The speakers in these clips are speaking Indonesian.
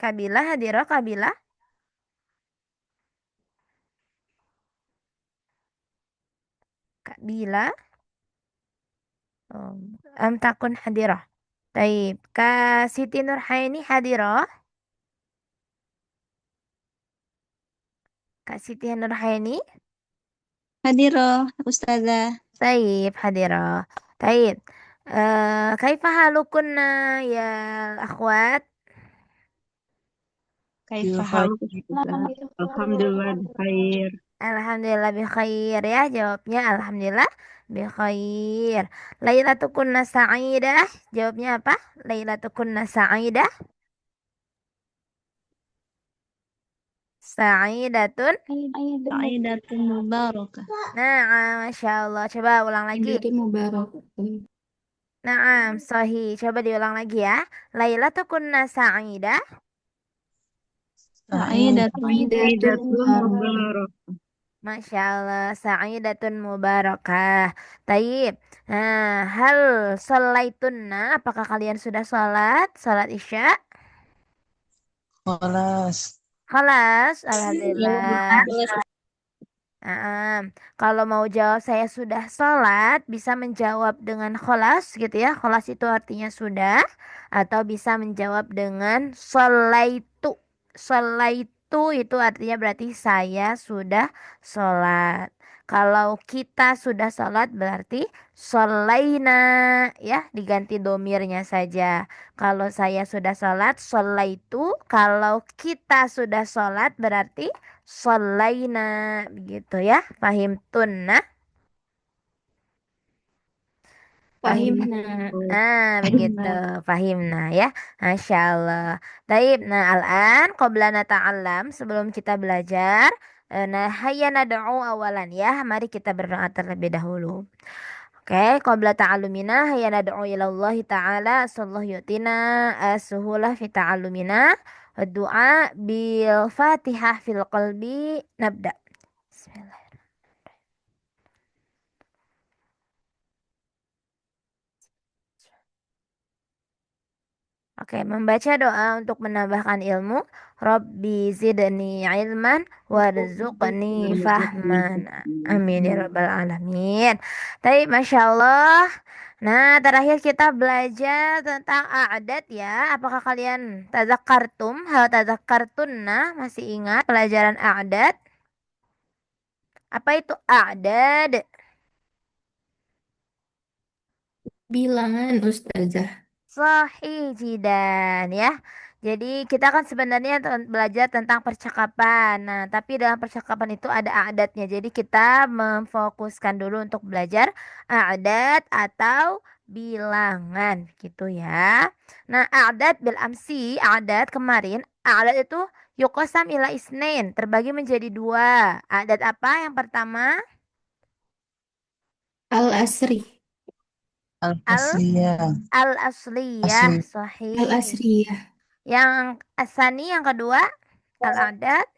Kabilah, hadirah, kabilah. Kabilah. Oh, takun hadirah. Taib. Kak Siti Nurhaini hadirah. Kak Siti Nurhaini. Hadiroh, Ustazah. Taib, hadirah. Taib. Kaifa halukunna ya akhwat? Kaifa halukum? Alhamdulillah bikhair. Alhamdulillah bi khair ya. Jawabnya alhamdulillah bi khair. Lailatukunna sa'idah. Jawabnya apa? Lailatukunna sa'idah. Sa'idatun. Sa'idatun mubarakah. Nah, Masya Allah. Coba ulang lagi. Idatun mubarak. Naam, sahih. Coba diulang lagi ya. Lailatukunna sa'idah. Sa'idatun Idatun Idatun mubarak. mubarak. Masya Allah, sa'idatun mubarakah. Taib. Nah, hal sholaitunna, apakah kalian sudah sholat? Sholat Isya? Kelas. Khalas, alhamdulillah. Kalau mau jawab saya sudah sholat, bisa menjawab dengan kholas gitu ya. Kholas itu artinya sudah. Atau bisa menjawab dengan sholaitu. Sholaitu itu artinya berarti saya sudah sholat. Kalau kita sudah sholat berarti sholaina ya, diganti domirnya saja. Kalau saya sudah sholat, sholaitu. Kalau kita sudah sholat berarti sholaina begitu ya. Fahim tunna. Fahim. Fahimna. Begitu. Fahimna ya. Masya Allah. Taib. Nah, al-an qabla nata'allam, sebelum kita belajar, nah, hayya nad'u awalan ya. Mari kita berdoa terlebih dahulu. Oke, qabla ta'allumina hayya nad'u ila Allah ta'ala sallallahu yu'tina as-suhulah fi ta'allumina wa du'a bil Fatihah fil qalbi. Nabda. Bismillah. Oke, membaca doa untuk menambahkan ilmu. Rabbi zidni ilman warzuqni fahman. Amin ya rabbal alamin. Tapi Masya Allah. Nah, terakhir kita belajar tentang a'dad ya. Apakah kalian tadzakartum? Hal tadzakartunna? Masih ingat pelajaran a'dad? Apa itu a'dad? Bilangan Ustazah. Sahih jidan ya. Jadi kita kan sebenarnya belajar tentang percakapan. Nah, tapi dalam percakapan itu ada adatnya. Jadi kita memfokuskan dulu untuk belajar adat atau bilangan gitu ya. Nah, adat bil amsi, adat kemarin, adat itu yuqasam ila isnain, terbagi menjadi dua. Adat apa? Yang pertama, Al-Asri. al Al-Asliyah. al asliyah, Asli. sahih. Al-Asriyah. Yang asani yang kedua al-adat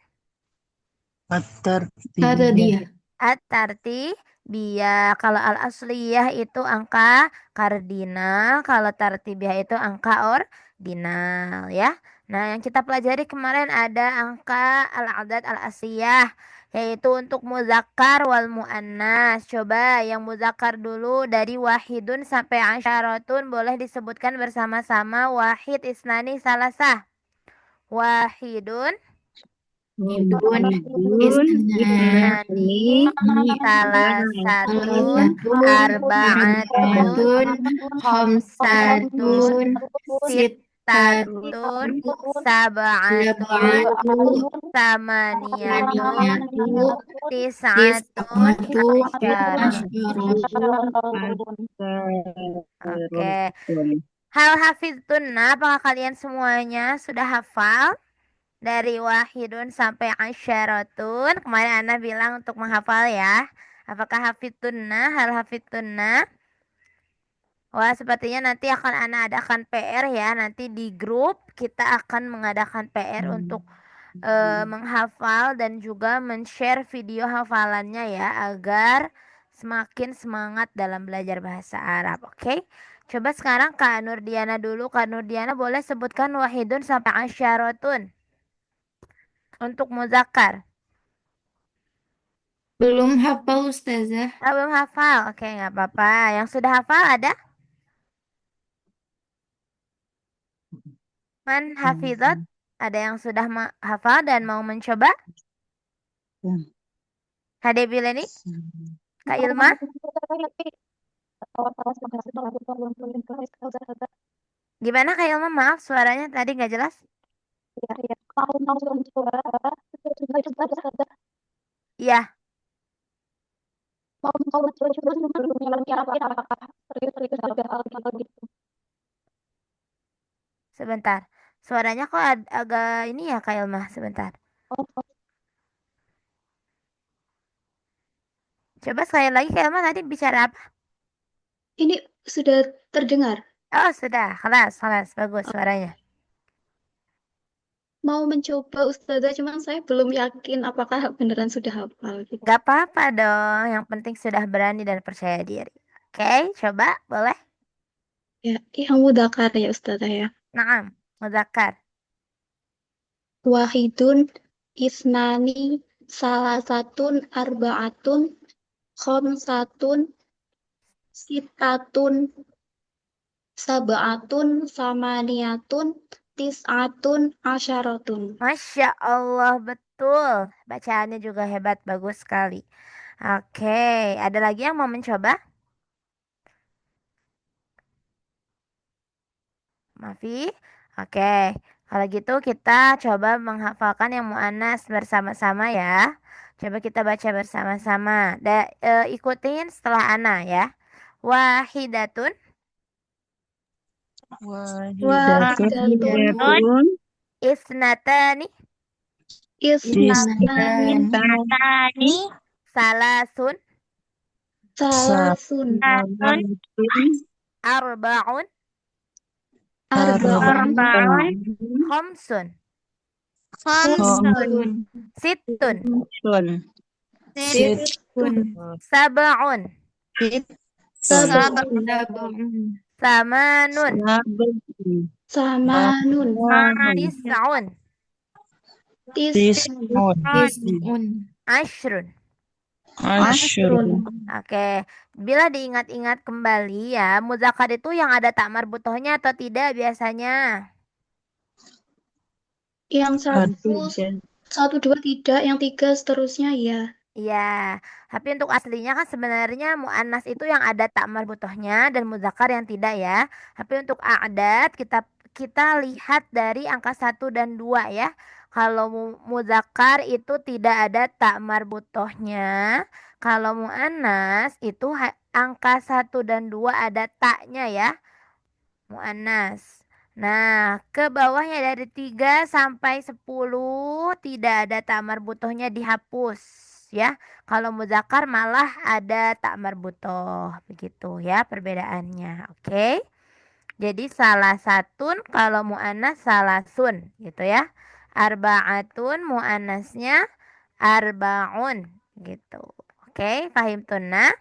At-Tartibiyah. Tadadiyah. at-tartibiyah. Kalau al-asliyah itu angka kardinal, kalau tartibiyah itu angka ordinal ya. Nah, yang kita pelajari kemarin ada angka al-adat al-asliyah, yaitu untuk muzakkar wal muannas. Coba yang muzakkar dulu dari wahidun sampai asyaratun, boleh disebutkan bersama-sama. Wahid, isnani, salasah. Wahidun, Hidun. Wahidun, Isnani. isnani, salasatun, Salasatun. arba'atun, Arba'atun. khamsatun, Khamsatun. sittatun, Sittatun. sab'atun, Sab'atu. samaniyatun, Samaniyatu. tis'atun, Tis'atu. asyara. Asyaratun. Oke. Asyaratun. Hal hafiztunna, apakah kalian semuanya sudah hafal? Dari wahidun sampai asyaratun. Kemarin Ana bilang untuk menghafal ya. Apakah hafidtunna, hal hafidtunna? Wah, sepertinya nanti akan Ana adakan PR ya. Nanti di grup kita akan mengadakan PR untuk menghafal dan juga men-share video hafalannya ya. Agar semakin semangat dalam belajar bahasa Arab. Oke? Coba sekarang Kak Nurdiana dulu. Kak Nurdiana boleh sebutkan wahidun sampai asyaratun untuk muzakkar. Belum hafal Ustazah. Belum hafal. Oke, nggak apa-apa. Yang sudah hafal ada? Man hafizat? Ada yang sudah hafal dan mau mencoba? Hade Bileni? Kak Ilma? Gimana Kak Ilma? Maaf suaranya tadi nggak jelas. Iya, sebentar. Suaranya kok agak ini ya Kak Ilma, sebentar. Coba sekali lagi Kak Ilma tadi bicara apa? Ini sudah terdengar. Oh sudah, kelas, bagus suaranya. Mau mencoba Ustazah, cuman saya belum yakin apakah beneran sudah hafal gitu. Gak apa-apa dong, yang penting sudah berani dan percaya diri. Oke, coba boleh? Ya, yang mudzakkar ya Ustazah ya. Naam, muzakkar. Wahidun, isnani, salasatun, arbaatun, khamsatun, sitatun, sab'atun, samaniyatun, tis'atun, asyaratun. Masya Allah, betul. Bacaannya juga hebat, bagus sekali. Oke, ada lagi yang mau mencoba? Mafi? Oke, kalau gitu kita coba menghafalkan yang mu'annas bersama-sama ya. Coba kita baca bersama-sama. Ikutin setelah Ana ya. Wahidatun, Wahidatun. isnatani, Isnatani, Isnatani. salasun, salasun, arba'un, arba'un, khamsun, khamsun, sittun, sittun, sab'un, sab'un, samanun, samanun, tis'un, tis'un, Tis'un. ashrun. ashrun. Oke, bila diingat-ingat kembali ya, muzakkar itu yang ada tak marbutohnya atau tidak biasanya? Yang satu, dua tidak, yang tiga seterusnya ya. Iya, tapi untuk aslinya kan sebenarnya mu'annas itu yang ada tak marbutohnya dan muzakkar yang tidak ya. Tapi untuk a'dad kita kita lihat dari angka 1 dan 2 ya. Kalau muzakkar itu tidak ada tak marbutohnya. Kalau mu'annas itu angka 1 dan 2 ada taknya ya. Mu'annas. Nah, ke bawahnya dari 3 sampai 10 tidak ada tak marbutohnya dihapus ya. Kalau muzakkar malah ada tak marbutoh. Begitu ya perbedaannya. Oke. Jadi salah satun kalau mu'annas salasun gitu ya. Arba'atun mu'annasnya arba'un gitu. Oke, paham tunna?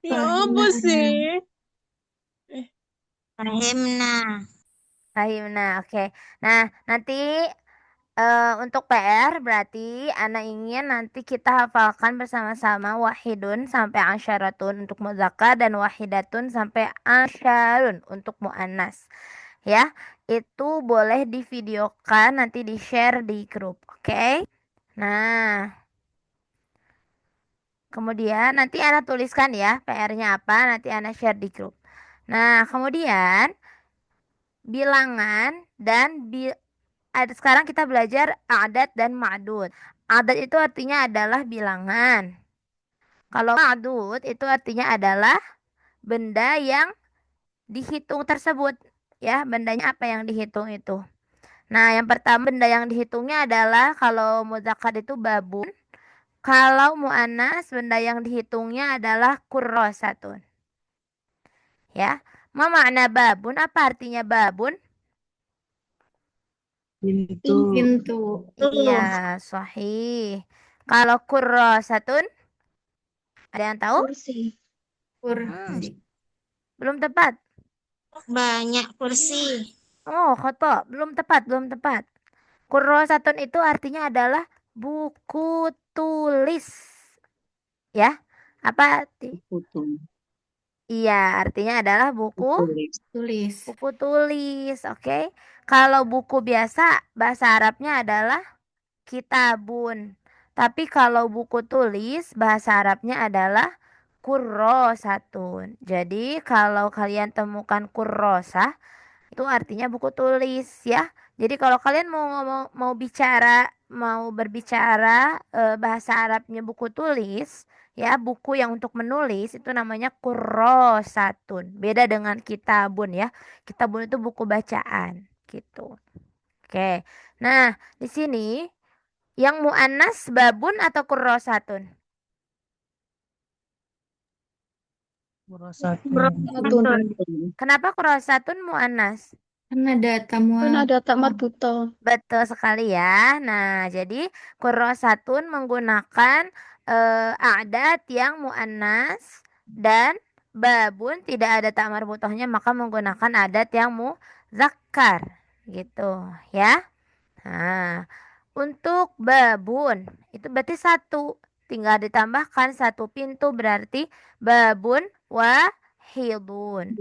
Ya apa sih? Fahimna. Fahimna, oke. Nah, nanti untuk PR berarti Ana ingin nanti kita hafalkan bersama-sama wahidun sampai asyaratun untuk muzakkar dan wahidatun sampai asyarun untuk muannas. Ya, itu boleh divideokan nanti di-share di grup, oke? Nah, kemudian nanti Ana tuliskan ya PR-nya apa, nanti Ana share di grup. Nah, kemudian bilangan dan sekarang kita belajar adat dan ma'dud. Adat itu artinya adalah bilangan. Kalau ma'dud itu artinya adalah benda yang dihitung tersebut. Ya, bendanya apa yang dihitung itu. Nah, yang pertama benda yang dihitungnya adalah kalau muzakkar itu babun. Kalau mu'annas benda yang dihitungnya adalah kurrosatun. Ya, ma makna babun? Apa artinya babun? Pintu. Pintu. Iya, sahih. Kalau kurrosatun, ada yang tahu? Kursi. Kursi. Belum tepat. Banyak kursi. Oh, khoto. Belum tepat, belum tepat. Kurrosatun itu artinya adalah buku tulis. Ya. Apa? Putung. Iya, artinya adalah buku Tulis. Tulis. buku tulis, oke? Kalau buku biasa, bahasa Arabnya adalah kitabun. Tapi kalau buku tulis, bahasa Arabnya adalah kurrosatun. Jadi, kalau kalian temukan kurrosah, itu artinya buku tulis ya. Jadi kalau kalian mau ngomong, mau berbicara bahasa Arabnya buku tulis, ya, buku yang untuk menulis itu namanya kurrosatun. Beda dengan kitabun ya. Kitabun itu buku bacaan gitu. Oke. Nah, di sini yang muannas babun atau kurrosatun? Atun. Kenapa kurrosatun muannas? Kan ada Kan tamuan. ada tak marbuto. Betul sekali ya. Nah, jadi kurrosatun menggunakan adat yang muannas dan babun tidak ada tak marbutohnya maka menggunakan adat yang muzakkar gitu ya. Nah, untuk babun itu berarti satu, tinggal ditambahkan satu pintu berarti babun wahidun.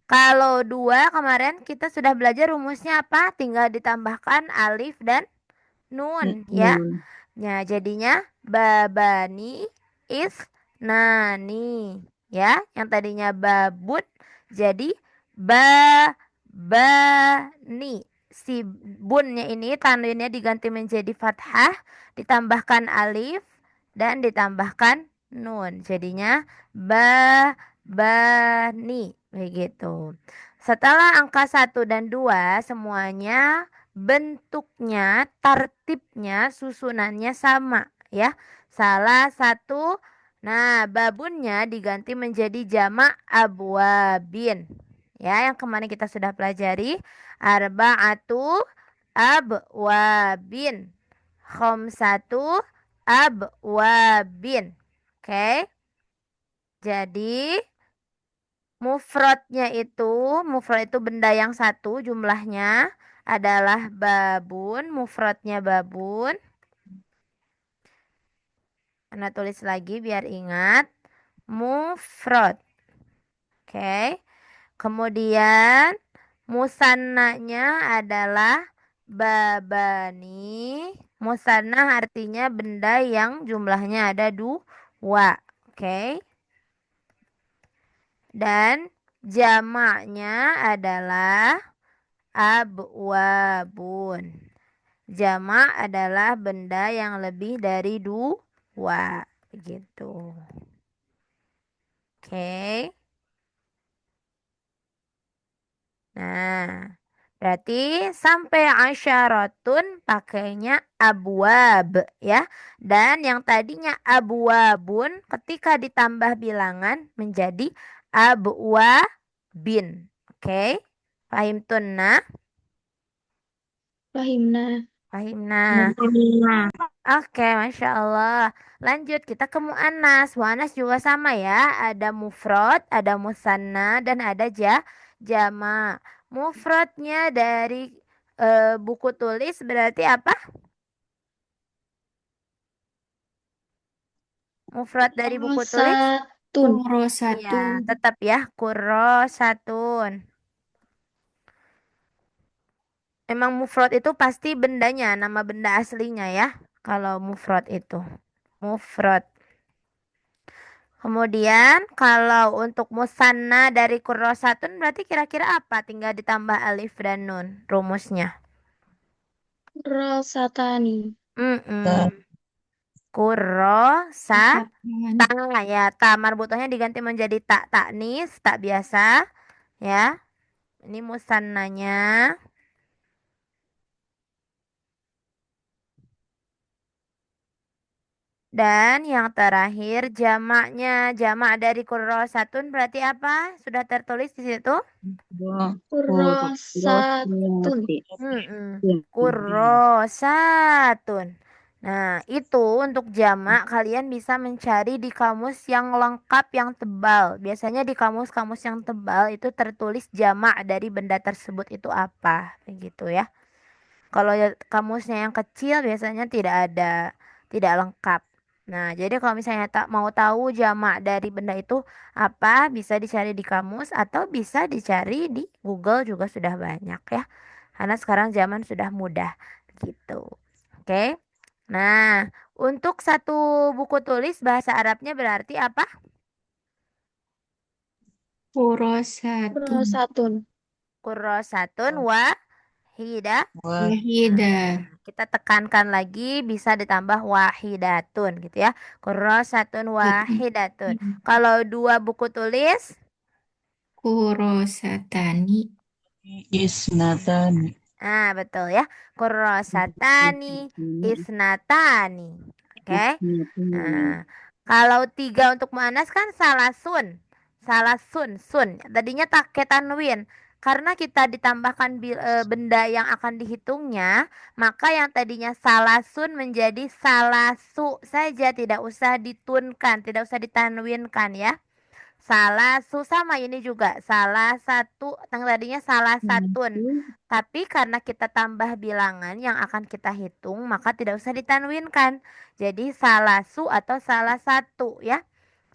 Kalau dua kemarin kita sudah belajar rumusnya apa? Tinggal ditambahkan alif dan nun ya. Ya, jadinya babani isnani ya. Yang tadinya babun jadi babani. Si bunnya ini tanwinnya diganti menjadi fathah, ditambahkan alif dan ditambahkan nun. Jadinya babani begitu. Setelah angka 1 dan 2 semuanya bentuknya, tartibnya, susunannya sama ya. Salah satu, nah babunnya diganti menjadi jamak abwabin. Ya, yang kemarin kita sudah pelajari. Arba'atu abwabin. Khamsatu abwabin. Oke. Jadi mufrad itu benda yang satu jumlahnya adalah babun, mufradnya babun. Anda tulis lagi biar ingat. Mufrad. Oke. Kemudian musannanya adalah babani. Musannah artinya benda yang jumlahnya ada dua. Oke. Dan jamaknya adalah abwabun. Jamak adalah benda yang lebih dari dua. Begitu. Oke. Nah, berarti sampai asyaratun pakainya abwab ya. Dan yang tadinya abwabun ketika ditambah bilangan menjadi abwabin. Oke. Fahim tunna? Fahimna. Fahimna. Oke, Masya Allah. Lanjut, kita ke mu'annas. Mu'annas juga sama ya. Ada mufrad, ada musanna, dan ada jama. Mufradnya dari buku tulis berarti apa? Mufrad dari buku tulis? Kurosatun. Iya, Kurosatun. tetap ya. Kurosatun. Emang mufrad itu pasti bendanya, nama benda aslinya ya. Kalau mufrad itu. Mufrad. Kemudian kalau untuk musanna dari kurrosatun berarti kira-kira apa? Tinggal ditambah alif dan nun rumusnya. Kurosatani. Kurrosata Pasangan. ya, ta marbutohnya diganti menjadi tak taknis, tak biasa ya. Ini musannanya. Dan yang terakhir jamaknya, jamak dari kurrosatun berarti apa? Sudah tertulis di situ? Kurosatun. Kurrosatun. Nah, itu untuk jamak kalian bisa mencari di kamus yang lengkap yang tebal. Biasanya di kamus-kamus yang tebal itu tertulis jamak dari benda tersebut itu apa, begitu ya. Kalau kamusnya yang kecil biasanya tidak ada, tidak lengkap. Nah, jadi kalau misalnya tak mau tahu jamak dari benda itu apa, bisa dicari di kamus atau bisa dicari di Google juga sudah banyak ya. Karena sekarang zaman sudah mudah gitu. Oke. Nah, untuk satu buku tulis bahasa Arabnya berarti apa? Kurosatun. Prosatun. Kurrosatun wahidah. Wahidah. Kita tekankan lagi bisa ditambah wahidatun gitu ya. Kurrosatun wahidatun. Kalau dua buku tulis, Kurosatani. Isnatani. nah betul ya. Kurrosatani isnatani. Oke. Isnatani. Nah, kalau tiga untuk muannas kan salasun. Salasun, sun. Tadinya pakai tanwin. Karena kita ditambahkan benda yang akan dihitungnya, maka yang tadinya salasun menjadi salasu saja, tidak usah ditunkan, tidak usah ditanwinkan ya. Salah sama ini juga salah satu yang tadinya salah satun. Tapi karena kita tambah bilangan yang akan kita hitung, maka tidak usah ditanwinkan. Jadi salasu atau salah satu ya.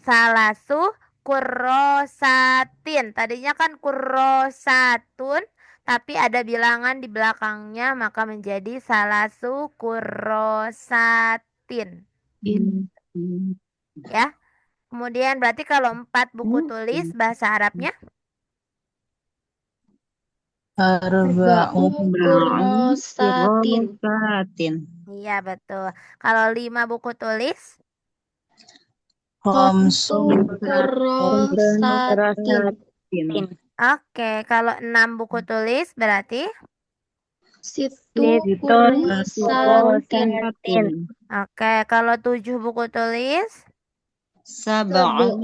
Salasu kurrosatin. Tadinya kan kurrosatun, tapi ada bilangan di belakangnya, maka menjadi salasu kurrosatin. Ya. Kemudian berarti kalau 4 buku tulis bahasa Arabnya, Arba'u Arba'un kurrosatin. kurrosatin. iya betul. Kalau 5 buku tulis, Khamsu kurrosatin. Kurrosatin. oke. Kalau 6 buku tulis berarti, Situ Siton kurrosatin. kurrosatin. oke. Kalau 7 buku tulis, Sab'u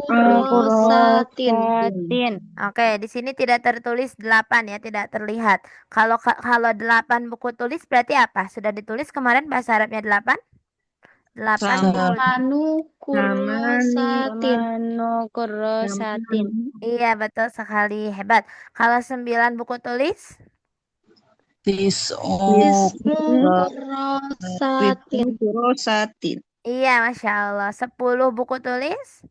kurrosatin. oke. Di sini tidak tertulis 8 ya, tidak terlihat. Kalau 8 buku tulis berarti apa? Sudah ditulis kemarin bahasa Arabnya 8? 8 buku. Samanu kurrosatin. Kurrosatin. Iya betul sekali, hebat. Kalau 9 buku tulis, Tis'u Tis'u kurrosatin. kurrosatin. iya Masya Allah. 10 buku tulis.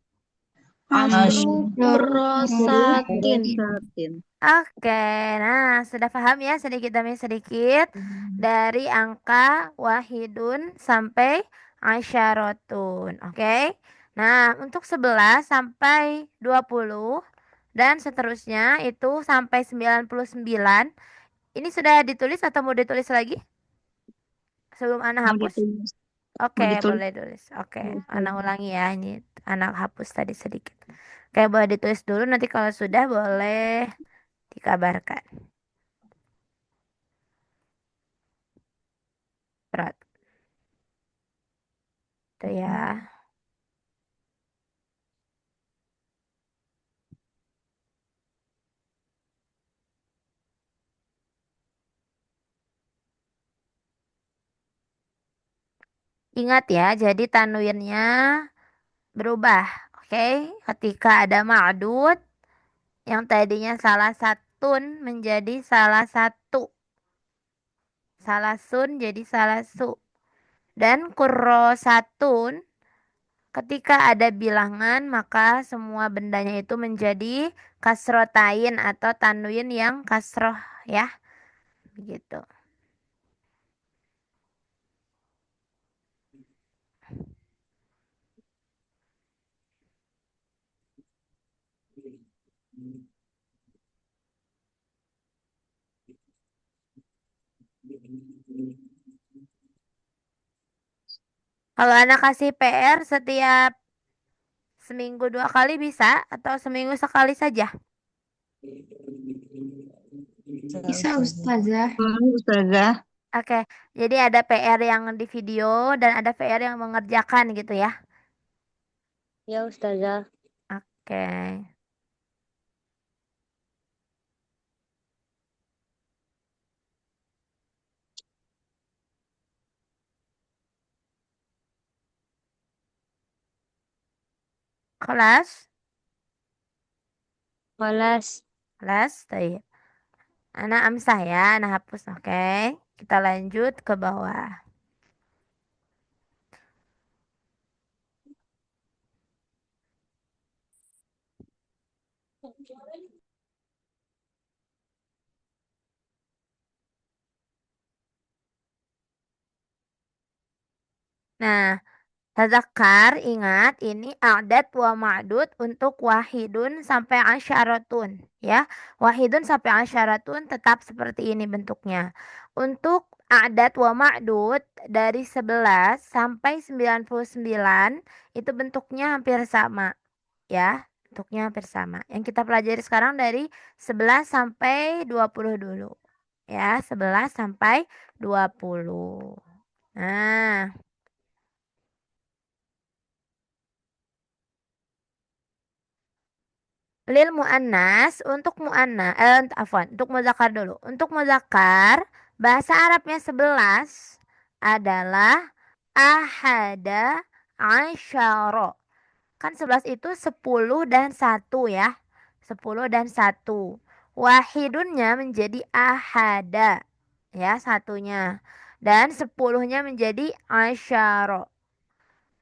Asru kurrosatin. Kurrosatin. Oke, nah sudah paham ya sedikit demi sedikit dari angka wahidun sampai asyarotun. Oke. Nah, untuk 11 sampai 20 dan seterusnya itu sampai 99. Ini sudah ditulis atau mau ditulis lagi? Sebelum Ana Mau hapus? ditulis. Oke, Mau ditulis. boleh tulis. Oke, Ana ulangi ya. Ini anak hapus tadi sedikit. Oke, boleh ditulis dulu. Nanti kalau sudah boleh dikabarkan. Berat. Itu ya. Ingat ya, jadi tanwinnya berubah. Oke, ketika ada ma'dud yang tadinya salah satun menjadi salah satu. Salah sun jadi salah su. Dan kurrosatun ketika ada bilangan maka semua bendanya itu menjadi kasrotain atau tanwin yang kasroh ya. Begitu. Kalau anak kasih PR setiap seminggu 2 kali bisa atau seminggu sekali saja? Bisa Ustazah. Ustazah. Oke, jadi ada PR yang di video dan ada PR yang mengerjakan gitu ya. Ya Ustazah. Oke. Kelas, Kelas. kelas, tadi. Anak amsah ya, anak hapus, oke. Kita lanjut ke bawah. Nah, tazakar, ingat ini a'dad wa ma'dud untuk wahidun sampai asyaratun. Ya, wahidun sampai asyaratun tetap seperti ini bentuknya. Untuk a'dad wa ma'dud dari 11 sampai 99 itu bentuknya hampir sama. Ya, bentuknya hampir sama. Yang kita pelajari sekarang dari 11 sampai 20 dulu. Ya, 11 sampai 20. Nah, lil mu'annas untuk mu'annas afwan, untuk muzakkar dulu. Untuk muzakkar bahasa Arabnya 11 adalah ahada asyara. Kan 11 itu 10 dan 1 ya. 10 dan 1. Wahidunnya menjadi ahada. Ya, satunya. Dan 10-nya menjadi asyara.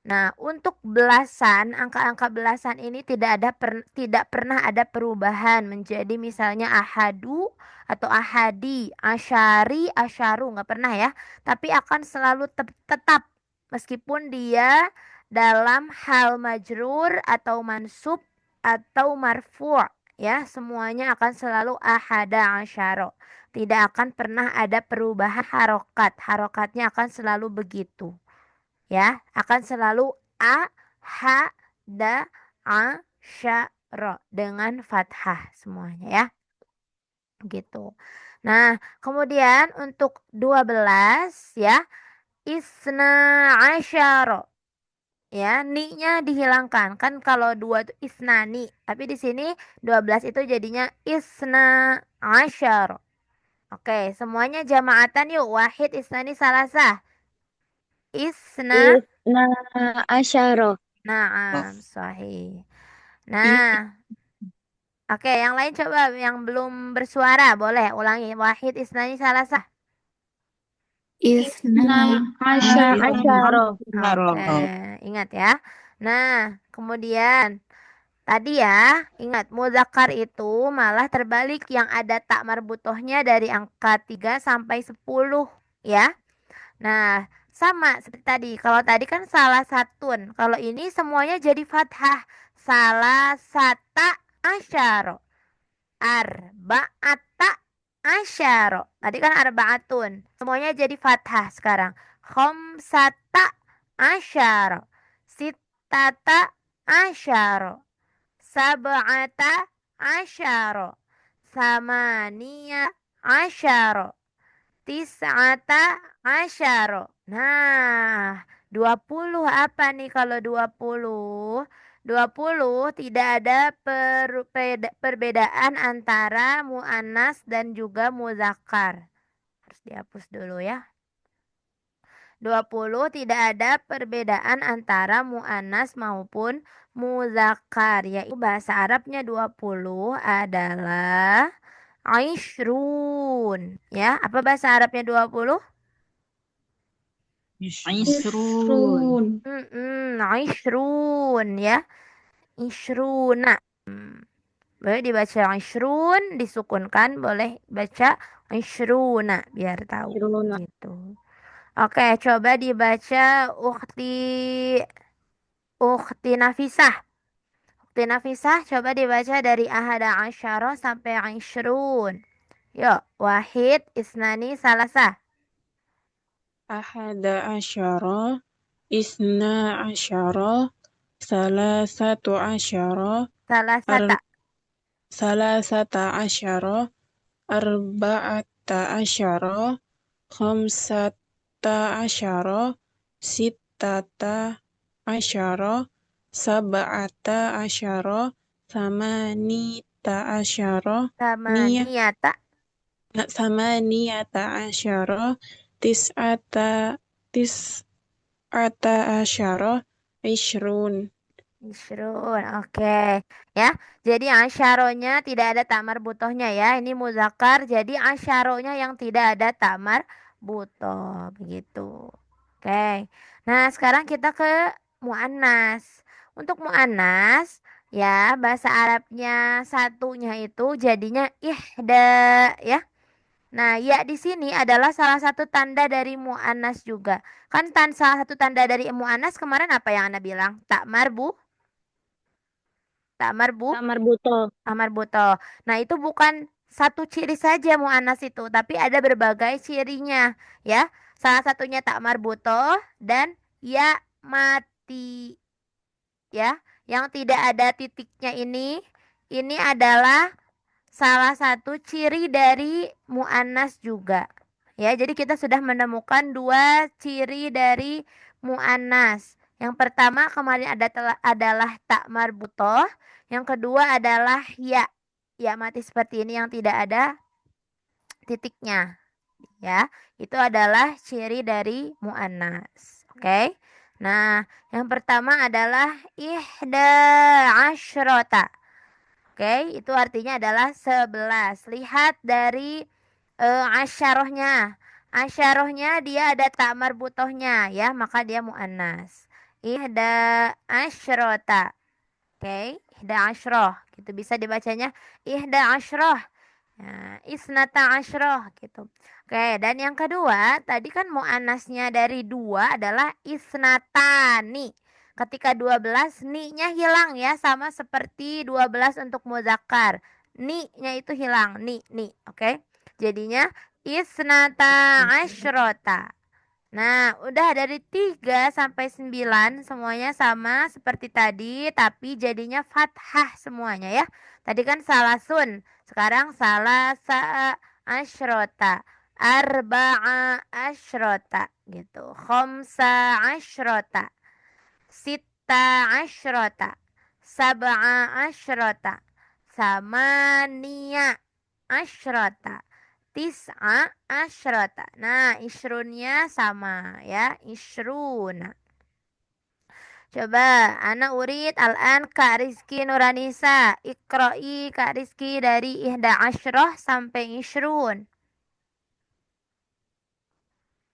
Nah, untuk belasan, angka-angka belasan ini tidak pernah ada perubahan menjadi misalnya ahadu atau ahadi, asyari, asyaru, nggak pernah ya. Tapi akan selalu tetap meskipun dia dalam hal majrur atau mansub atau marfu' ya, semuanya akan selalu ahada asyara. Tidak akan pernah ada perubahan harokat. Harokatnya akan selalu begitu ya, akan selalu a, ha, da, a, sya, ro dengan fathah semuanya ya. Gitu. Nah, kemudian untuk 12 ya, isna asyara. Ya, ni-nya dihilangkan. Kan kalau 2 itu isnani, tapi di sini 12 itu jadinya isna asyara. Oke, semuanya jamaatan yuk. Wahid, isnani, salasah. Isna. Isna asyara. Naam, sahih. Nah, oke, yang lain coba yang belum bersuara boleh ulangi. Wahid isnani salasah. Isna Asyara. Oke, ingat ya. Nah, kemudian tadi ya, ingat muzakkar itu malah terbalik yang ada tak marbutohnya dari angka 3 sampai 10 ya. Nah, sama seperti tadi. Kalau tadi kan salah satun. Kalau ini semuanya jadi fathah. Salah sata asyaro. Arba'ata asyaro. Tadi kan arba'atun. Semuanya jadi fathah sekarang. Khomsata asyaro. Sittata asyaro. Sab'ata asyaro. Samania asyaro. Tis'ata asyara. Nah, 20 apa nih kalau 20? 20 tidak ada perbedaan antara mu'annas dan juga muzakkar. Harus dihapus dulu ya. 20 tidak ada perbedaan antara mu'annas maupun muzakkar. Yaitu bahasa Arabnya 20 adalah Aishrun. Ya, apa bahasa Arabnya 20? Isrun. Aishrun ya. Ishruna. Boleh dibaca Aishrun, disukunkan. Boleh baca Aishruna biar tahu. Isruna. Gitu. Oke, coba dibaca Ukhti Nafisah. Ukhti Nafisah coba dibaca dari ahada asyara sampai Aishrun. Yuk, wahid, isnani, salasah. Ahada asyara, isna asyara, salasatu asyara, Salasata. salasata asyara, arba'ata asyara, khamsata asyara, sittata asyara, sab'ata asyara, samanita asyara, Samaniyata. samaniyata asyara, tis'ata asyara, ishrun. Ishrun, oke. Ya, jadi asyaronya tidak ada tamar butohnya ya. Ini muzakkar, jadi asyaronya yang tidak ada tamar butoh. Begitu. Oke. Nah, sekarang kita ke mu'annas. Untuk mu'annas, ya, bahasa Arabnya satunya itu jadinya ihda, ya. Nah, ya di sini adalah salah satu tanda dari mu'annas juga. Kan salah satu tanda dari mu'annas kemarin apa yang Anda bilang? Tak marbu, tak marbu, Kamar buto. amar buto. Nah, itu bukan satu ciri saja mu'annas itu, tapi ada berbagai cirinya, ya. Salah satunya tak marbuto dan ya mati, ya. Yang tidak ada titiknya ini adalah salah satu ciri dari mu'annas juga. Ya, jadi kita sudah menemukan dua ciri dari mu'annas. Yang pertama kemarin adalah tak marbutoh. Yang kedua adalah ya. Ya mati seperti ini yang tidak ada titiknya. Ya, itu adalah ciri dari mu'annas. Oke. Nah, yang pertama adalah ihda asyrota. Oke, itu artinya adalah 11. Lihat dari asyarohnya. Asyarohnya dia ada tak marbutohnya ya, maka dia mu'annas. Ihda asyrota. Oke, ihda asyroh. Gitu bisa dibacanya ihda asyroh. Nah, isnata asyroh gitu. Oke, dan yang kedua, tadi kan mu'annasnya dari dua adalah isnatani. Ketika 12, ni-nya hilang ya, sama seperti 12 untuk muzakkar. Ni-nya itu hilang, ni. Oke, jadinya isnata asyrota. Nah, udah dari 3 sampai 9 semuanya sama seperti tadi, tapi jadinya fathah semuanya ya. Tadi kan salasun, sekarang salasa asyrota, arba'a asyrota gitu. Khamsa asyrota, sita asyrota, sab'a asyrota, samania asyrota, tis'a asyrota. Nah, isrunnya sama ya, isruna. Coba, ana urid al-an Kak Rizky Nuranisa. Iqra'i Kak Rizky dari ihda asyroh sampai isrun.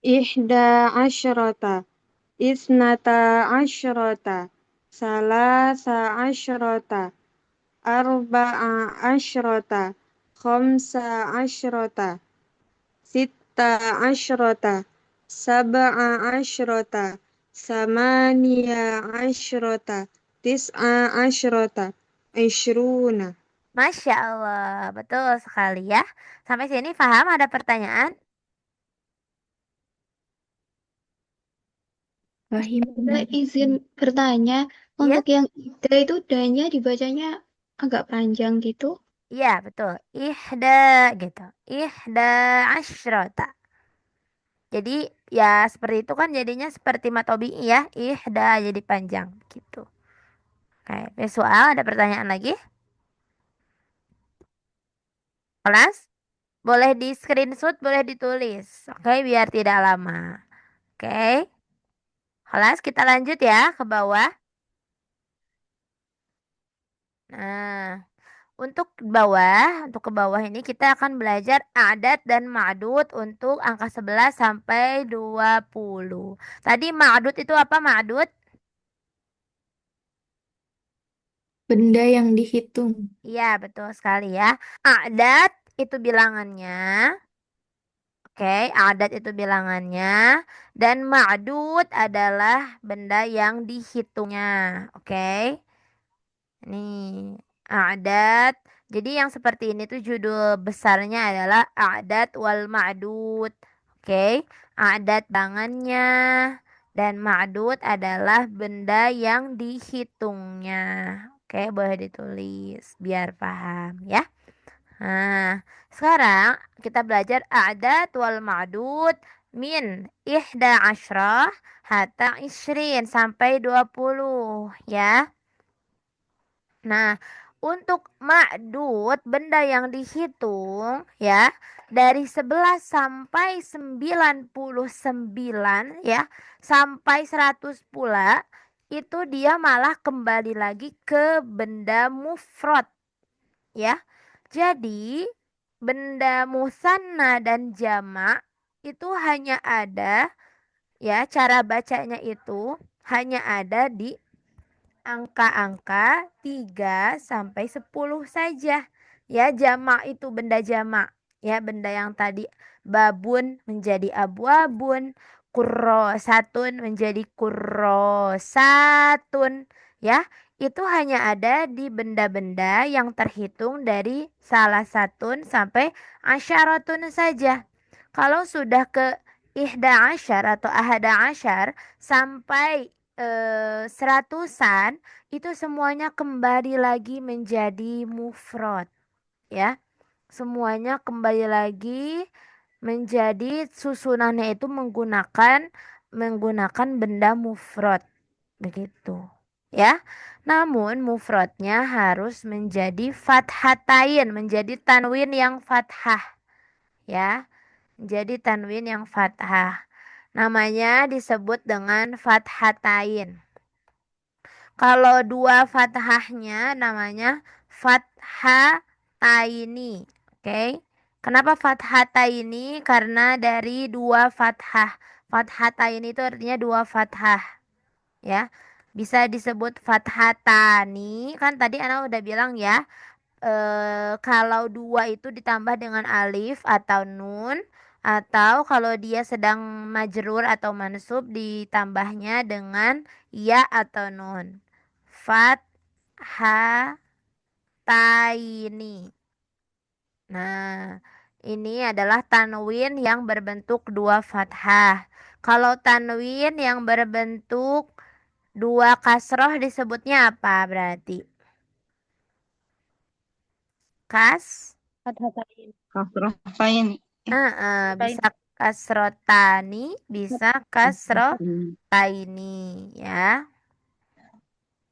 Ihda asyrata. Isnata asyrata. Salasa asyrata. Arba'a asyrata. Khamsa asyrata. Sitta asyrata. Sab'a asyrata. Samania asyrata. Tis'a asyrata. Ishruna. Masya Allah, betul sekali ya. Sampai sini paham ada pertanyaan? Fahim. Saya izin bertanya, Iya? untuk yang ida itu danya dibacanya agak panjang gitu. Iya, betul. Ihda gitu. Ihda asyrota. Jadi ya seperti itu kan jadinya seperti matobi ya. Ihda jadi panjang gitu. Oke, visual ada pertanyaan lagi? Kelas? Boleh di screenshot, boleh ditulis. Oke, biar tidak lama. Oke. Kelas kita lanjut ya ke bawah. Nah, untuk ke bawah ini kita akan belajar adat dan ma'dud untuk angka 11 sampai 20. Tadi ma'dud itu apa ma'dud? Benda yang dihitung. Iya, betul sekali ya. Adat itu bilangannya. Oke, adat itu bilangannya. Dan ma'dud adalah benda yang dihitungnya. Oke. Nih, adat. Jadi yang seperti ini tuh judul besarnya adalah adat wal ma'dud. Oke, adat bangannya dan ma'dud adalah benda yang dihitungnya. Oke, boleh ditulis biar paham ya. Nah, sekarang kita belajar adat wal ma'dud min ihda asyrah hatta isrin sampai 20 ya. Nah, untuk ma'dud, benda yang dihitung ya, dari 11 sampai 99 ya, sampai 100 pula, itu dia malah kembali lagi ke benda mufrad ya. Jadi benda musanna dan jamak itu hanya ada ya, cara bacanya itu hanya ada di angka-angka 3 sampai 10 saja. Ya, jamak itu benda jamak. Ya, benda yang tadi babun menjadi abu-abun, kurrosatun menjadi kurrosatun. Ya, itu hanya ada di benda-benda yang terhitung dari salah satun sampai asyaratun saja. Kalau sudah ke ihda asyar atau ahada asyar sampai seratusan itu semuanya kembali lagi menjadi mufrad ya. Semuanya kembali lagi menjadi susunannya itu menggunakan benda mufrad begitu ya. Namun mufradnya harus menjadi fathatain, menjadi tanwin yang fathah ya. Menjadi tanwin yang fathah. Namanya disebut dengan fathatain. Kalau dua fathahnya namanya fathataini. Oke. Kenapa fathataini? Karena dari dua fathah. Fathataini itu artinya dua fathah. Ya. Bisa disebut fathatani. Kan tadi Ana udah bilang ya. Kalau dua itu ditambah dengan alif atau nun. Atau kalau dia sedang majrur atau mansub ditambahnya dengan ya atau nun. Fathataini. Nah, ini adalah tanwin yang berbentuk dua fathah. Kalau tanwin yang berbentuk dua kasroh disebutnya apa berarti? Fathatain. Kasratain. Bisa kasrotani, bisa kasrotaini ya.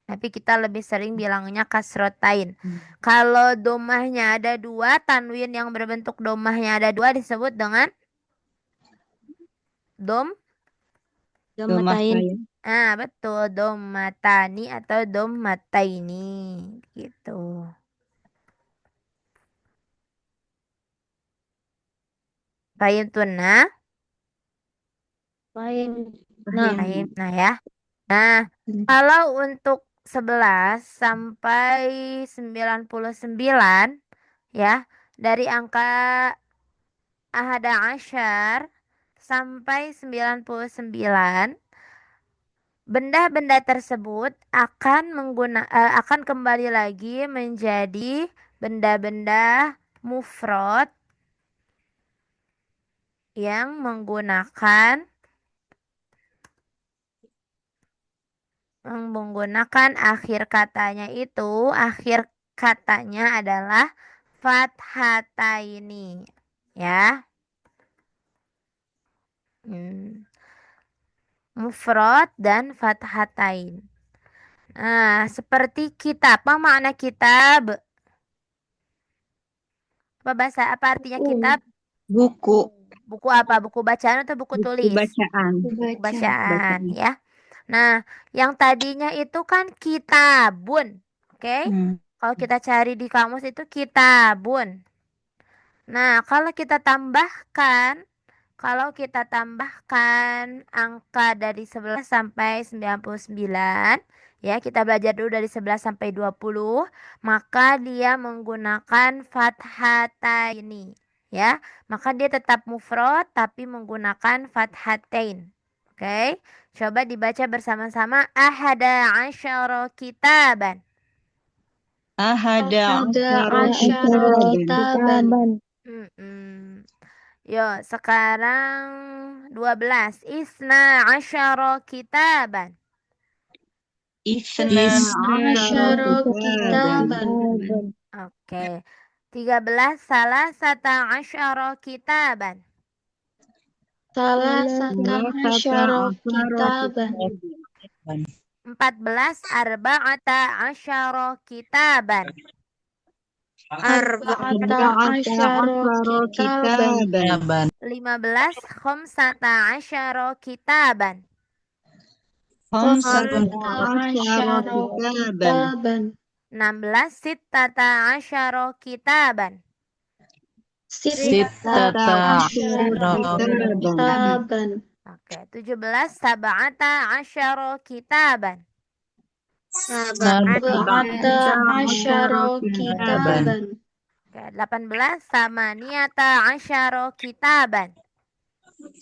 Tapi kita lebih sering bilangnya kasrotain. Kalau domahnya ada dua, tanwin yang berbentuk domahnya ada dua disebut dengan Domatain. betul, domatani atau domataini gitu. Paham tuh nah? Lain. Nah, Nah ya. Nah, kalau untuk 11 sampai 99 ya, dari angka ahada asyar sampai 99, benda-benda tersebut akan kembali lagi menjadi benda-benda mufrad yang menggunakan akhir katanya adalah fathataini ya. Mufrad dan fathatain. Nah, seperti kitab. Apa makna kitab? Apa artinya kitab? Buku. Buku apa? Buku bacaan atau buku tulis? Bacaan. Buku bacaan ya. Nah, yang tadinya itu kan kitabun. Oke? Kalau kita cari di kamus itu kitabun. Nah, kalau kita tambahkan angka dari 11 sampai 99, ya, kita belajar dulu dari 11 sampai 20, maka dia menggunakan fathataini, ya. Maka dia tetap mufrad tapi menggunakan fathatain. Oke, coba dibaca bersama-sama. Ahada asyara kitaban. Ahada asyara kitaban. Yo, sekarang 12. Isna asyara kitaban. Isna asyara kitaban. Oke. 13. Salasata asyara kitaban. Salasata asyara kitaban. 14. Arba'ata asyara kitaban. Arba'ata asyara kitaban. 15. Khamsata asyara kitaban. Khamsatun asyara asyara kitaban. kitaban. 16 sittata asyara kitaban. Sittata asyara kitaban. kitaban. Oke, 17 sab'ata asyara kitaban. Sab'ata asyara kitaban. Oke, 18 samaniyata asyara kitaban.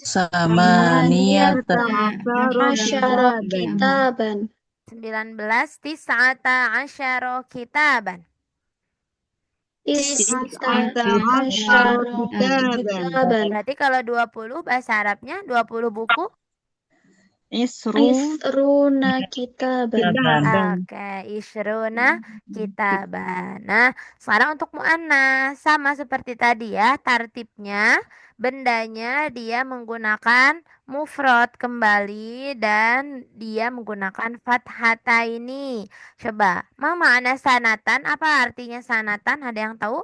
Samaniyata Asyara asyara kitaban. kitaban. 19 tis'ata asyara kitaban. Tis'ata asyara asyara kitaban. kitaban. Berarti kalau 20 bahasa Arabnya 20 buku. Isruna kitaban. Oke, isruna kitaban. Nah, sekarang untuk mu'annas sama seperti tadi ya, tartibnya bendanya dia menggunakan mufrad kembali dan dia menggunakan fathata ini. Coba, ma ma'ana sanatan? Apa artinya sanatan? Ada yang tahu?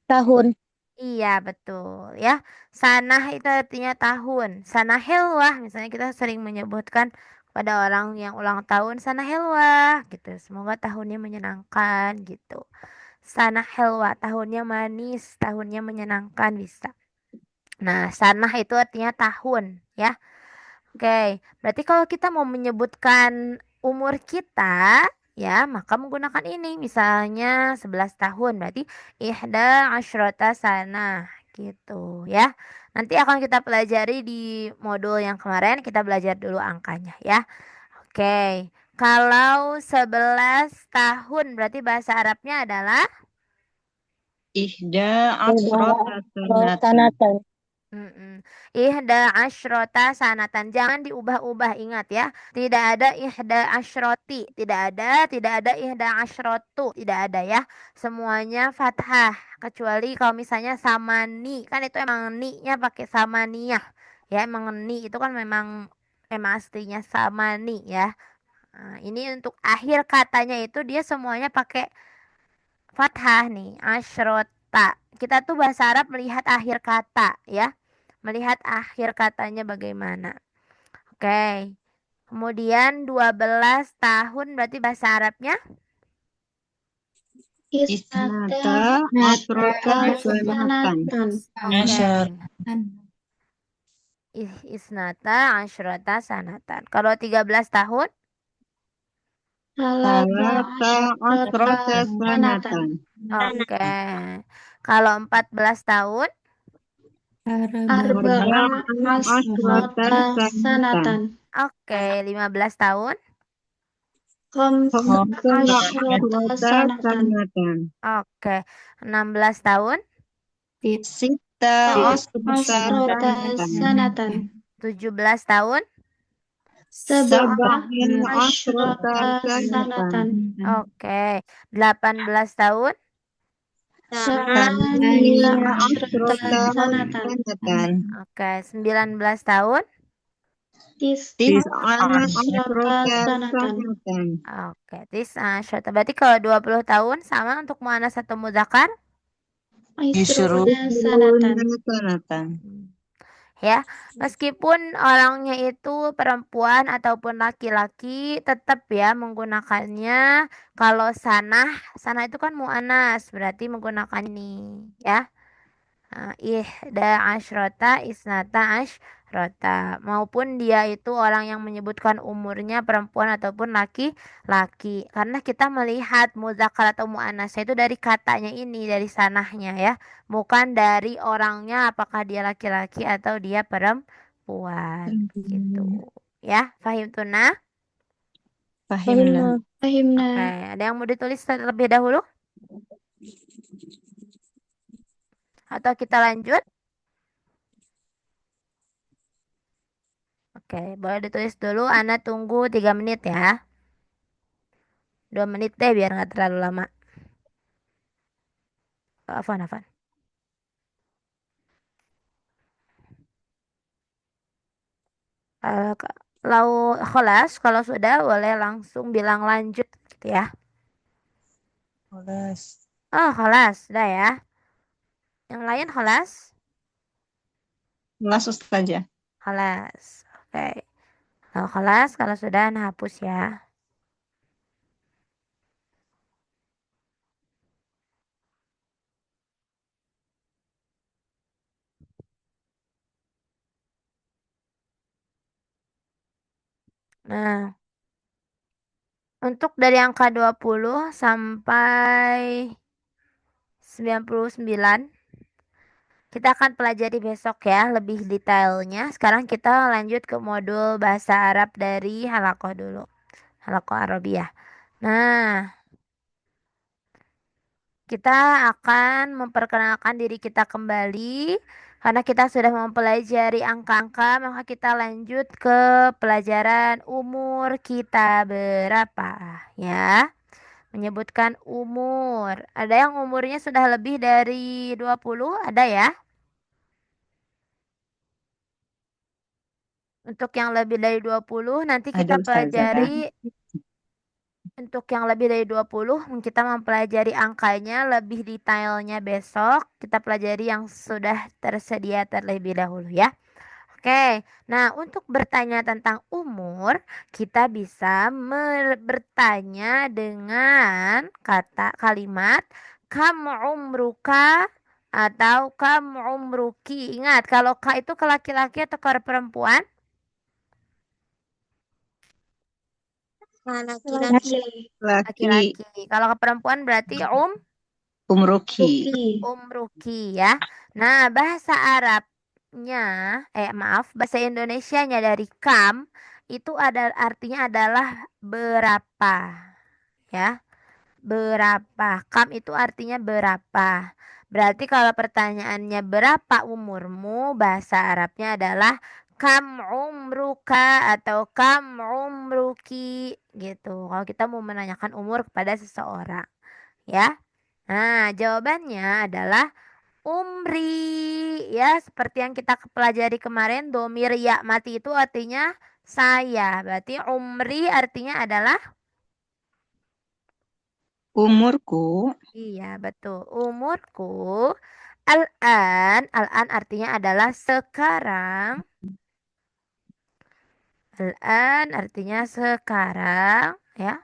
Tahun. Iya, betul ya. Sanah itu artinya tahun. Sanah helwah, misalnya kita sering menyebutkan pada orang yang ulang tahun sanah helwah gitu. Semoga tahunnya menyenangkan gitu. Sanah helwah, tahunnya manis, tahunnya menyenangkan bisa. Nah, sanah itu artinya tahun ya. Oke, berarti kalau kita mau menyebutkan umur kita, ya, maka menggunakan ini. Misalnya 11 tahun, berarti ihda asyrota sana, gitu, ya. Nanti akan kita pelajari di modul yang kemarin, kita belajar dulu angkanya, ya. Oke, kalau 11 tahun, berarti bahasa Arabnya adalah Ihda asyrata sanatan. Sanatan. Ihda asyrota sanatan. Jangan diubah-ubah, ingat ya. Tidak ada ihda asyroti. Tidak ada ihda asyrotu. Tidak ada ya. Semuanya fathah. Kecuali kalau misalnya samani. Kan itu emang ni-nya pakai samaniyah. Ya, emang ni itu kan memang aslinya samani ya. Nah, ini untuk akhir katanya itu dia semuanya pakai fathah nih. Asyrota. Kita tuh bahasa Arab melihat akhir kata ya. Melihat akhir katanya bagaimana. Oke. Kemudian 12 tahun berarti bahasa Arabnya Isnata asyrata sanatan. sanatan. isnata asyrata sanatan. Kalau 13 tahun Salasa asyrata sanatan. oke. Kalau 14 tahun Arba'a asyrata sanatan. oke. 15 tahun Khamsa Khamsata asyrata asyrata sanatan. sanatan. oke. 16 tahun Sita asyrata Asyrata sanatan. sanatan. 17 tahun Sab'in asyrata Asyrata sanatan. sanatan. oke. 18 tahun Samania asyrata Asyrata sanatan. sanatan. oke. 19 tahun Tis'an Asyrata asyrata sanatan. sanatan. oke. Syarta. Berarti kalau 20 tahun sama untuk muannas atau muzakkar? Isruna sanatan. Sanatan. Ya, meskipun orangnya itu perempuan ataupun laki-laki, tetap ya menggunakannya. Kalau sanah itu kan mu'anas, berarti menggunakan ini, ya. Ihda asyrota isnata asyrota. Maupun dia itu orang yang menyebutkan umurnya perempuan ataupun laki-laki. Karena kita melihat muzakkar atau mu'anasnya itu dari katanya ini, dari sanahnya ya. Bukan dari orangnya apakah dia laki-laki atau dia perempuan. Gitu. Ya, fahim tuna? Fahimna. Fahimna. Oke, ada yang mau ditulis terlebih dahulu? Atau kita lanjut? Oke, boleh ditulis dulu. Ana tunggu 3 menit ya. 2 menit deh biar nggak terlalu lama. Afan. Kalau kholas, kalau sudah boleh langsung bilang lanjut gitu ya. Oh, kholas, sudah ya. Yang lain kholas? Kelas Ustazah. Kholas. Oke. Kalau kelas, kalau sudah nah hapus ya. Nah, untuk dari angka 20 sampai 99 kita akan pelajari besok ya lebih detailnya. Sekarang kita lanjut ke modul bahasa Arab dari Halakoh dulu. Halakoh Arabiyah. Nah, kita akan memperkenalkan diri kita kembali. Karena kita sudah mempelajari angka-angka, maka kita lanjut ke pelajaran umur kita berapa ya. Menyebutkan umur. Ada yang umurnya sudah lebih dari 20? Ada ya? Untuk yang lebih dari 20 nanti Ada kita Ustazah. pelajari. Untuk yang lebih dari 20 kita mempelajari angkanya lebih detailnya besok. Kita pelajari yang sudah tersedia terlebih dahulu ya. Oke, nah untuk bertanya tentang umur, kita bisa bertanya dengan kata kalimat kam umruka atau kam umruki. Ingat, kalau ka itu ke laki-laki atau ke perempuan? Laki-laki. Laki Laki-laki. Kalau ke perempuan berarti umruki. Ruki. umruki ya. Nah, bahasa Arabnya, maaf, bahasa Indonesianya dari kam itu ada artinya adalah berapa ya. Berapa. Kam itu artinya berapa. Berarti kalau pertanyaannya berapa umurmu, bahasa Arabnya adalah kam umruka atau kam umruki gitu. Kalau kita mau menanyakan umur kepada seseorang ya. Nah, jawabannya adalah umri ya, seperti yang kita pelajari kemarin, domir ya mati itu artinya saya. Berarti umri artinya adalah Umurku iya, betul. Umurku al-an artinya adalah sekarang. Al-an artinya sekarang ya.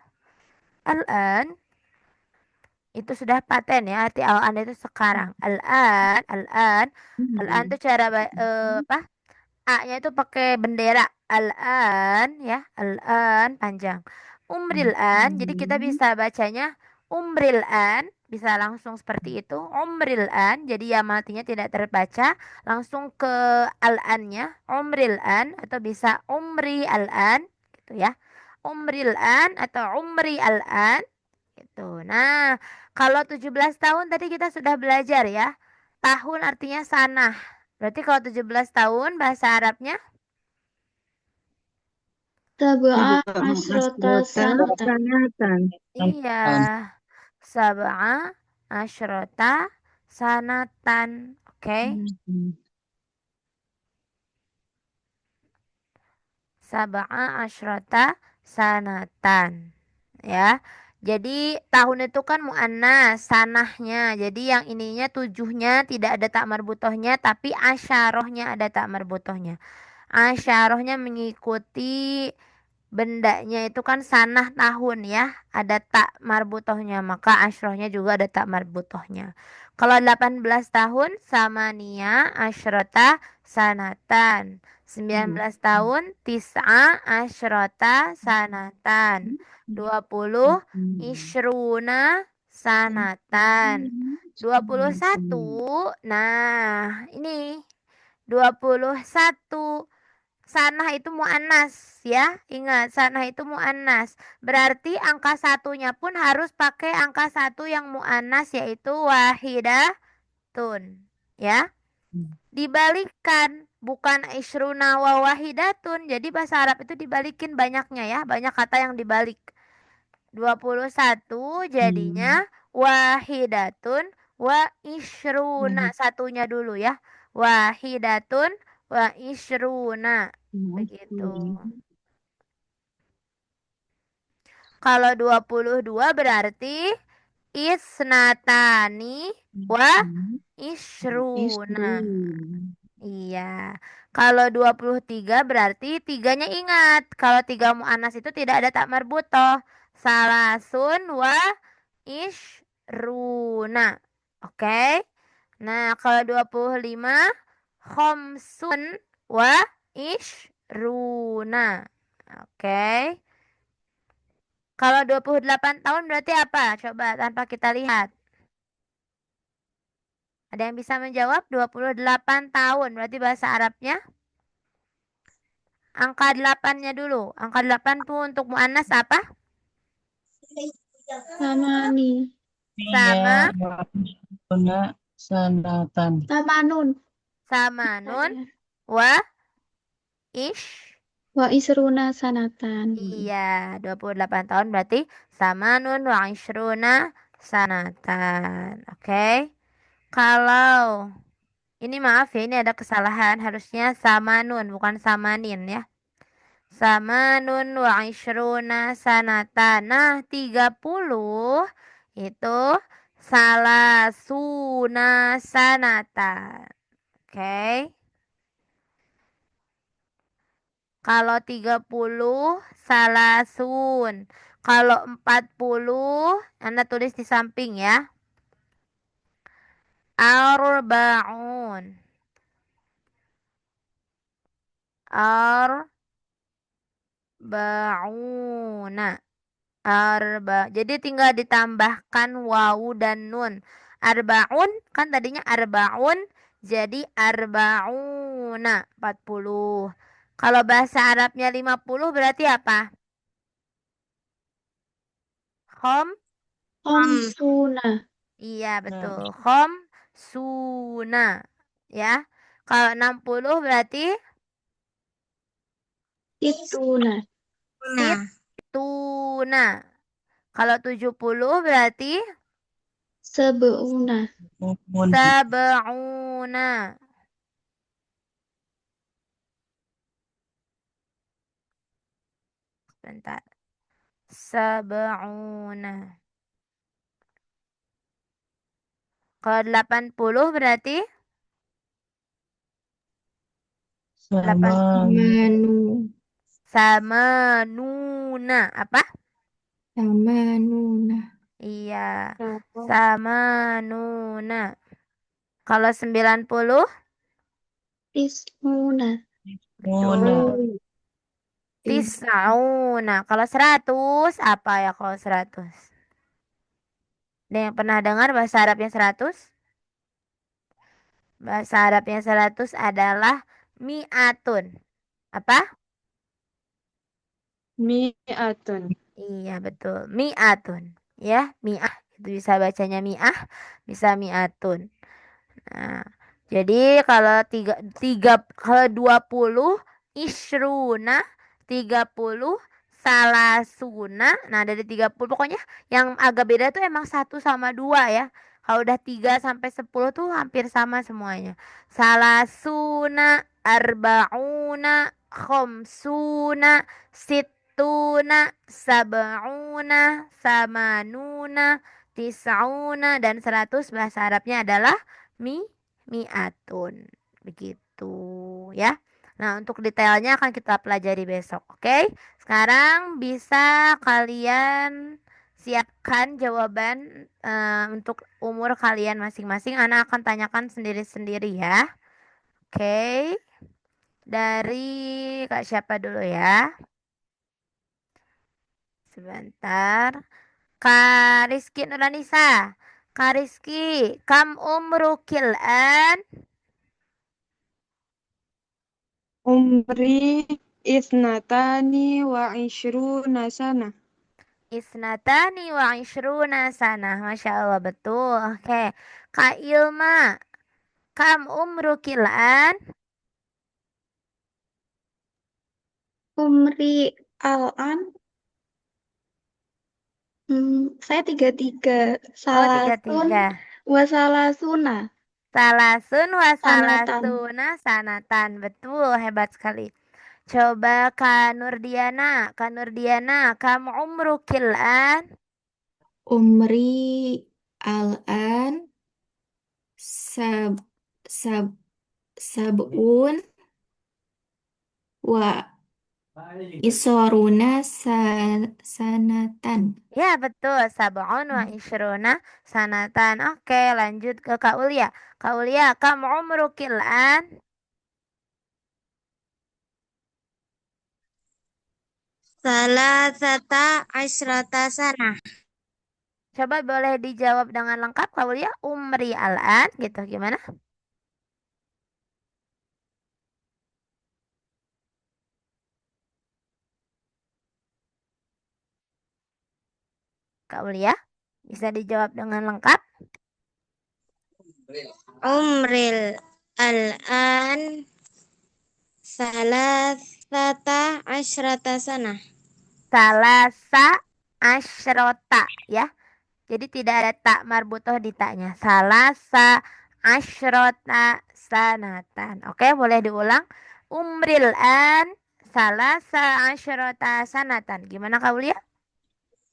Al-an itu sudah paten ya, arti al-an itu sekarang. Al-an itu cara apa? A-nya itu pakai bendera al-an ya, al-an panjang. Umril an, jadi kita bisa bacanya umril an, bisa langsung seperti itu. Umril an, jadi ya matinya tidak terbaca, langsung ke al-annya, umril an atau bisa umri al-an gitu ya. Umril an atau umri al-an gitu. Nah, kalau 17 tahun tadi kita sudah belajar ya. Tahun artinya sanah. Berarti kalau 17 tahun bahasa Arabnya Taba'a asrota asrota sanatan. sanatan. iya. Sab'a asyrota sanatan. Oke. Sab'a asyrota sanatan. Ya. Jadi tahun itu kan muannas, sanahnya. Jadi yang ininya tujuhnya tidak ada tak marbutohnya, tapi asyarohnya ada tak marbutohnya. Asyarohnya mengikuti bendanya itu kan sanah tahun ya, ada tak marbutohnya, maka asrohnya juga ada tak marbutohnya. Kalau 18 tahun sama nia asrota sanatan. 19 tahun tis'a asrota sanatan. 20 isruna sanatan. 21, nah ini 21 sanah itu muannas ya. Ingat, sanah itu muannas. Berarti angka satunya pun harus pakai angka satu yang muannas yaitu wahidatun. Ya. Dibalikan bukan isruna wa wahidatun. Jadi bahasa Arab itu dibalikin banyaknya ya. Banyak kata yang dibalik. 21 jadinya wahidatun wa isruna. Satunya dulu ya. Wahidatun wa isruna. Begitu. Kalau 22 berarti isnatani wa isruna. Iya. Kalau 23 berarti tiganya ingat. Kalau tiga mu'annas itu tidak ada tak marbutoh. Salasun wa ishruna. Oke. Nah, kalau 25 khomsun wa ishruna. Oke. Kalau 28 tahun berarti apa? Coba tanpa kita lihat. Ada yang bisa menjawab? 28 tahun berarti bahasa Arabnya? Angka 8-nya dulu. Angka 8 tuh untuk mu'annas apa? Samani. Sama, Guna sanatan. Samanun. sama nun, wa, ish. Wa isruna sanatan. Iya, 28 tahun berarti sama nun wa ishruna sanatan. Oke. Kalau ini maaf ya, ini ada kesalahan. Harusnya sama nun, bukan samanin ya. Samanun wa ishruna sanatan. Nah, 30 itu salasuna sanatan. Oke. Kalau 30 salasun. Kalau 40 Anda tulis di samping ya. Arba'un. Arba'una. Jadi tinggal ditambahkan wawu dan nun. Arbaun kan tadinya arbaun jadi arbauna 40. Kalau bahasa Arabnya 50 berarti apa? Khom? Khamsuna. Iya betul. Khom suna. Ya. Kalau 60 berarti Situna. situna. Kalau 70 berarti Sebeuna. sab'una. Bentar. Sab'una. Kalau 80 berarti Sama. Manu. sama nuna. Apa? Sama Nuna. Iya. Sama nuna. Kalau 90 Tismuna. betul. Tis'auna. Kalau 100 apa ya kalau 100? Ada yang pernah dengar bahasa Arabnya 100? Bahasa Arabnya 100 adalah mi'atun. Apa? Mi'atun. Iya betul. Mi'atun. Ya, mi'ah. Itu bisa bacanya mi'ah, bisa mi'atun. Nah, jadi kalau kalau 20 isruna 30 salasuna. Nah, dari 30 pokoknya yang agak beda tuh emang 1 sama 2 ya. Kalau udah 3 sampai 10 tuh hampir sama semuanya. Salasuna, arbauna, khomsuna, situna, sab'una, samanuna, tis'una, dan 100 bahasa Arabnya adalah mi mi'atun. Begitu ya. Nah, untuk detailnya akan kita pelajari besok, oke? Sekarang bisa kalian siapkan jawaban untuk umur kalian masing-masing. Ana akan tanyakan sendiri-sendiri ya. Oke. Dari Kak siapa dulu ya? Sebentar. Kak Rizky Nurlanisa. Kak Rizky, kam umrukil an? Umri isnatani wa ishruna sana. Isnatani wa ishruna sana. Masya Allah, betul. Oke. Kak Ilma, kam umrukil an? Umri al-an. Saya 33. Oh, Salasun 33. wa salasuna. Salasun wa Sanatan. salasuna sanatan. Betul, hebat sekali. Coba Kak Nurdiana. Kak Nurdiana, kam umrukil an? Umri Al-an sab sab sab'un wa isruna sanatan. Ya, betul. Sab'un wa ishruna sanatan. Oke, lanjut ke Kak Ulia. Kak Ulia, kam umrukil an? Salasata asyrata sanah. Coba boleh dijawab dengan lengkap, Kak Ulia. Umri al-an, gitu. Gimana? Kak Ulia, bisa dijawab dengan lengkap? Umril al-an salasata asyrata sanah. Salasa asyrota, ya. Jadi tidak ada tak marbutoh di taknya. Salasa asyrota sanatan. Oke, boleh diulang. Umril an salasa asyrota sanatan. Gimana Kak Ulia?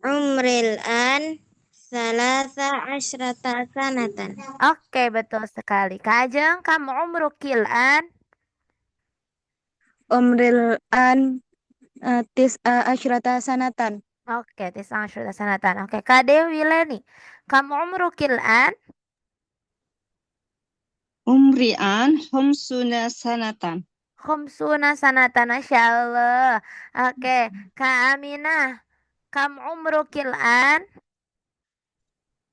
Umril an salasa asyrata sanatan. Oke, betul sekali. Kak Ajeng, kamu umrukil an? Umril an asyrata sanatan. Oke, tis'ah asyrota sanatan. Oke, Kak Dewi Leni, kamu umrukil an? Umri an khamsuna sanatan. Khumsuna sanatan, Masya Allah. Oke, Kak Aminah, kamu umrukil an?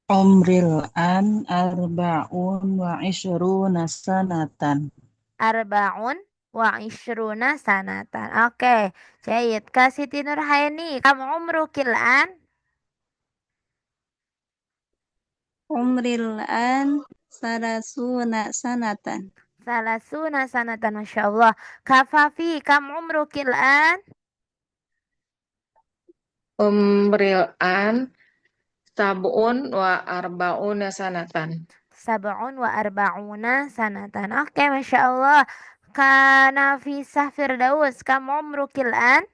Umril an arba'un wa ishruna sanatan. Arba'un wa ishruna sanatan. Oke, Jayid. Kak Siti Nurhaini, kamu umrukil an? Umril an salasuna sanatan. Salasuna sanatan, Masya Allah. Kak Fafi, kamu umrukil an? Umril an sab'un wa arba'una sanatan. Sab'un wa arba'una sanatan. Oke, Masya Allah. Kak Nafisah Firdaus, kamu umrukil an?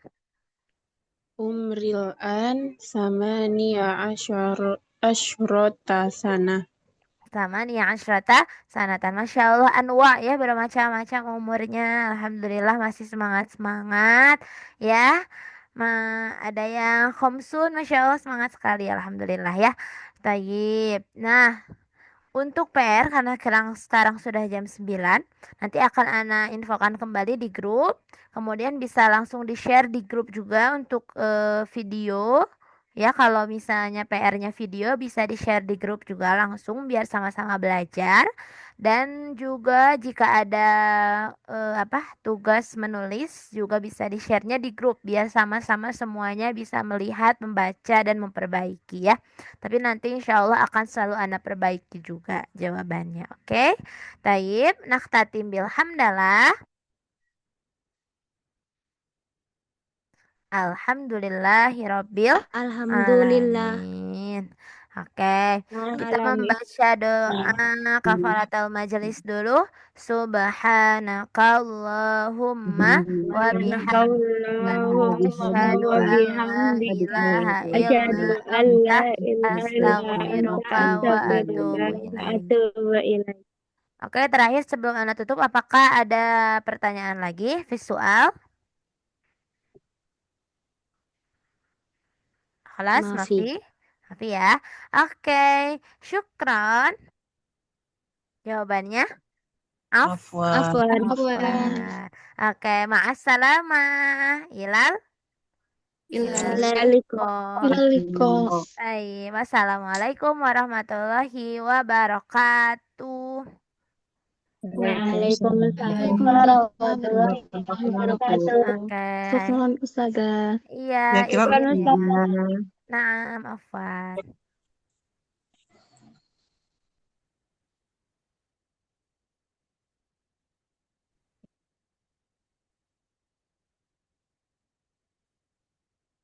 Umril an samania asyrota sanah. Thamaniya asyrata sanatan. Masya Allah, anwa ya, bermacam-macam umurnya. Alhamdulillah masih semangat-semangat ya. Ada yang khomsun, Masya Allah semangat sekali. Alhamdulillah ya. Tayyib. Nah, untuk PR karena sekarang sudah jam 9, nanti akan Ana infokan kembali di grup. Kemudian bisa langsung di-share di grup juga untuk video. Ya, kalau misalnya PR-nya video bisa di-share di grup juga langsung biar sama-sama belajar. Dan juga jika ada tugas menulis juga bisa di-share-nya di grup biar sama-sama semuanya bisa melihat, membaca dan memperbaiki ya. Tapi nanti insya Allah akan selalu Ana perbaiki juga jawabannya. Oke? Taib, naktatim bilhamdalah. Alhamdulillahirabbil Alhamdulillah. alamin. Oke, kita Alamin. membaca doa kafaratul majelis dulu. Subhanakallahumma wa bihamdika asyhadu Allahumma an la bihamdika ilaha asyhadu illa an anta la ilaha illa anta astaghfiruka wa astaghfiruka atubu wa ilaik. atubu ilaik. Oke, terakhir sebelum Anda tutup, apakah ada pertanyaan lagi? Visual? Kelas, Mafi. Mafi? Mafi ya. Oke, syukron. Jawabannya? Afwan. Afwan. Afwan. Oke, ma'assalamah. Ilal? Assalamualaikum. Ilalikum. Baik, wassalamualaikum warahmatullahi wabarakatuh. Waalaikumsalam Warahmatullahi warahmatullahi wabarakatuh. Oke. Syukron Ustazah. Iya, Ya, kira itu Syukran dia. Ustazah. Naam, afwan.